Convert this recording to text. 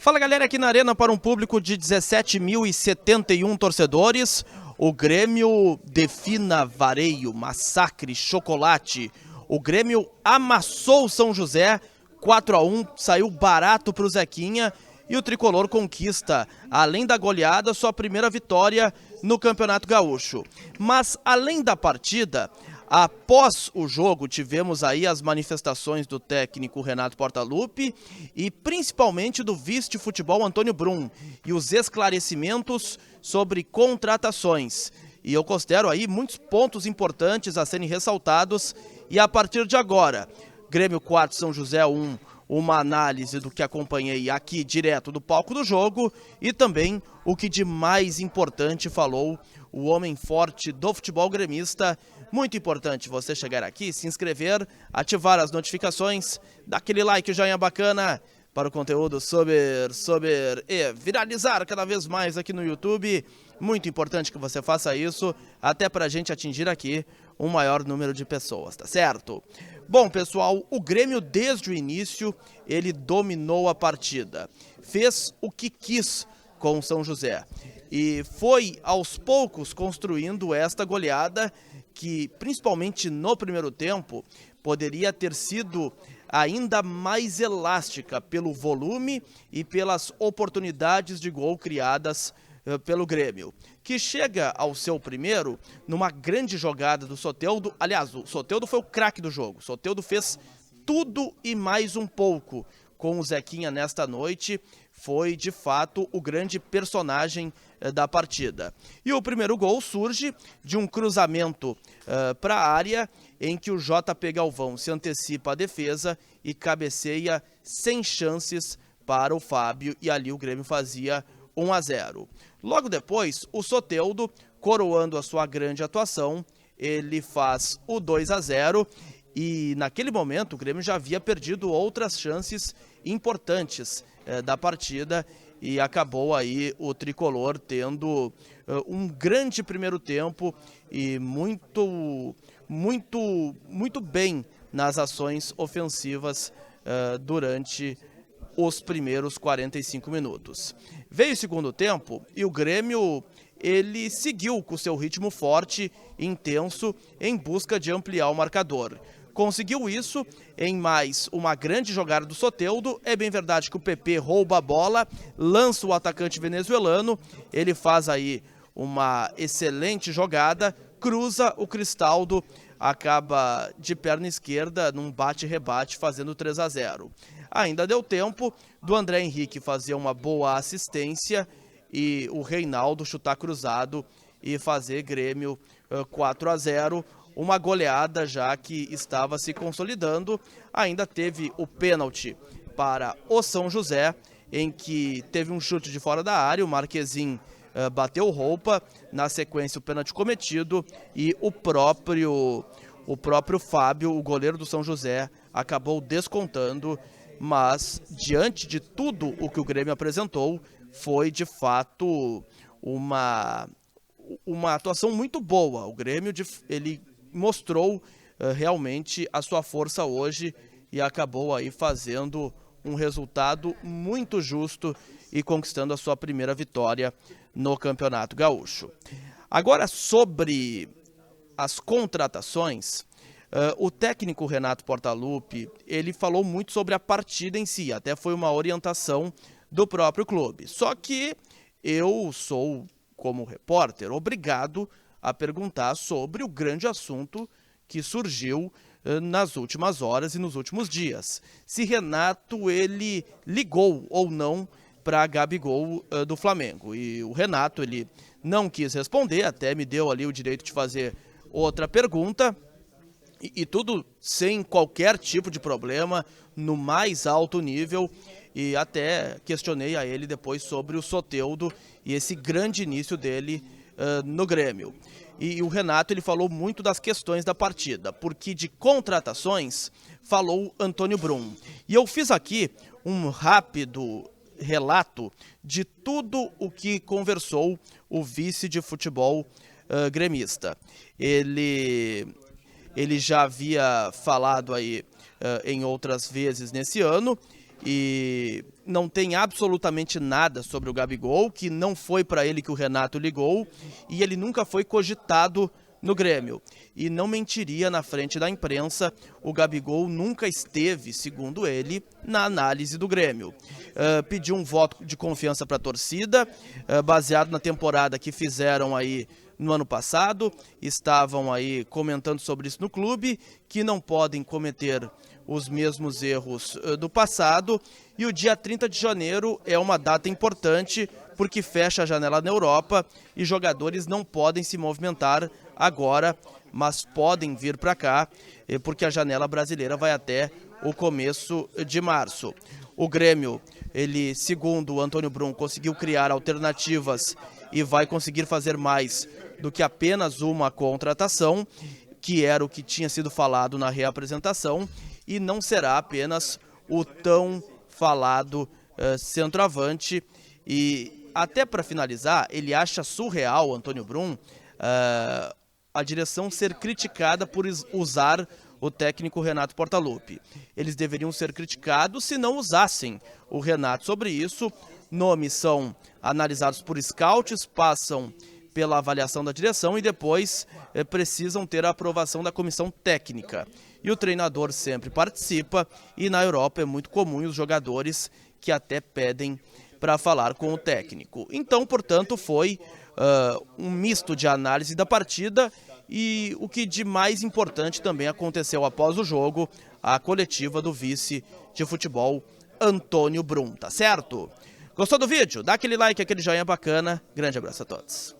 Fala galera, aqui na Arena para um público de 17.071 torcedores, o Grêmio defina vareio, massacre, chocolate. O Grêmio amassou o São José, 4-1, saiu barato para o Zequinha e o Tricolor conquista, além da goleada, sua primeira vitória no Campeonato Gaúcho. Mas além da partida, após o jogo, tivemos aí as manifestações do técnico Renato Portaluppi e principalmente do vice de futebol Antônio Brum e os esclarecimentos sobre contratações. E eu considero aí muitos pontos importantes a serem ressaltados e a partir de agora, Grêmio 4, São José 1, uma análise do que acompanhei aqui direto do palco do jogo e também o que de mais importante falou o homem forte do futebol gremista. Muito importante você chegar aqui, se inscrever, ativar as notificações, dar aquele like, joinha bacana para o conteúdo sobre e viralizar cada vez mais aqui no YouTube. Muito importante que você faça isso, até para a gente atingir aqui um maior número de pessoas, tá certo? Bom, pessoal, o Grêmio desde o início, ele dominou a partida. Fez o que quis com o São José. E foi aos poucos construindo esta goleada que, principalmente no primeiro tempo, poderia ter sido ainda mais elástica pelo volume e pelas oportunidades de gol criadas pelo Grêmio, que chega ao seu primeiro numa grande jogada do Soteldo. Aliás, o Soteldo foi o craque do jogo. O Soteldo fez tudo e mais um pouco com o Zequinha nesta noite. Foi, de fato, o grande personagem da partida. E o primeiro gol surge de um cruzamento para a área, em que o JP Galvão se antecipa à defesa e cabeceia sem chances para o Fábio, e ali o Grêmio fazia 1-0. Logo depois, o Soteldo, coroando a sua grande atuação, ele faz o 2-0, e naquele momento o Grêmio já havia perdido outras chances importantes da partida e acabou aí o Tricolor tendo um grande primeiro tempo e muito bem nas ações ofensivas durante os primeiros 45 minutos. Veio o segundo tempo e o Grêmio ele seguiu com seu ritmo forte e intenso em busca de ampliar o marcador. Conseguiu isso em mais uma grande jogada do Soteldo. É bem verdade que o PP rouba a bola, lança o atacante venezuelano, ele faz aí uma excelente jogada, cruza o Cristaldo, acaba de perna esquerda num bate-rebate fazendo 3-0. Ainda deu tempo do André Henrique fazer uma boa assistência e o Reinaldo chutar cruzado e fazer Grêmio 4-0. Uma goleada já que estava se consolidando. Ainda teve o pênalti para o São José, em que teve um chute de fora da área, o Marquezin bateu roupa, na sequência o pênalti cometido e o próprio Fábio, o goleiro do São José, acabou descontando, mas diante de tudo o que o Grêmio apresentou, foi de fato uma atuação muito boa. O Grêmio ele mostrou realmente a sua força hoje e acabou aí fazendo um resultado muito justo e conquistando a sua primeira vitória no Campeonato Gaúcho. Agora, sobre as contratações, o técnico Renato Portaluppi, ele falou muito sobre a partida em si, até foi uma orientação do próprio clube. Só que eu sou, como repórter, obrigado a perguntar sobre o grande assunto que surgiu nas últimas horas e nos últimos dias. Se Renato ele ligou ou não para Gabigol do Flamengo. E o Renato ele não quis responder, até me deu ali o direito de fazer outra pergunta. E tudo sem qualquer tipo de problema, no mais alto nível, e até questionei a ele depois sobre o Soteldo e esse grande início dele no Grêmio. E o Renato ele falou muito das questões da partida, porque de contratações falou Antônio Brum. E eu fiz aqui um rápido relato de tudo o que conversou o vice de futebol gremista. Ele já havia falado aí em outras vezes nesse ano e não tem absolutamente nada sobre o Gabigol, que não foi para ele que o Renato ligou e ele nunca foi cogitado no Grêmio. E não mentiria na frente da imprensa, o Gabigol nunca esteve, segundo ele, na análise do Grêmio. Pediu um voto de confiança para a torcida, baseado na temporada que fizeram aí no ano passado, estavam aí comentando sobre isso no clube, que não podem cometer os mesmos erros do passado, e o dia 30 de janeiro é uma data importante porque fecha a janela na Europa e jogadores não podem se movimentar agora, mas podem vir para cá, porque a janela brasileira vai até o começo de março. O Grêmio, ele, segundo o Antônio Brum, conseguiu criar alternativas e vai conseguir fazer mais do que apenas uma contratação, que era o que tinha sido falado na reapresentação, e não será apenas o tão falado centroavante. E até para finalizar, ele acha surreal, Antônio Brum, a direção ser criticada por usar o técnico Renato Portaluppi. Eles deveriam ser criticados se não usassem o Renato sobre isso. Nomes são analisados por scouts, passam pela avaliação da direção e depois precisam ter a aprovação da comissão técnica. E o treinador sempre participa, e na Europa é muito comum os jogadores que até pedem para falar com o técnico. Então, portanto, foi um misto de análise da partida e o que de mais importante também aconteceu após o jogo, a coletiva do vice de futebol, Antônio Brum, tá certo? Gostou do vídeo? Dá aquele like, aquele joinha bacana. Grande abraço a todos.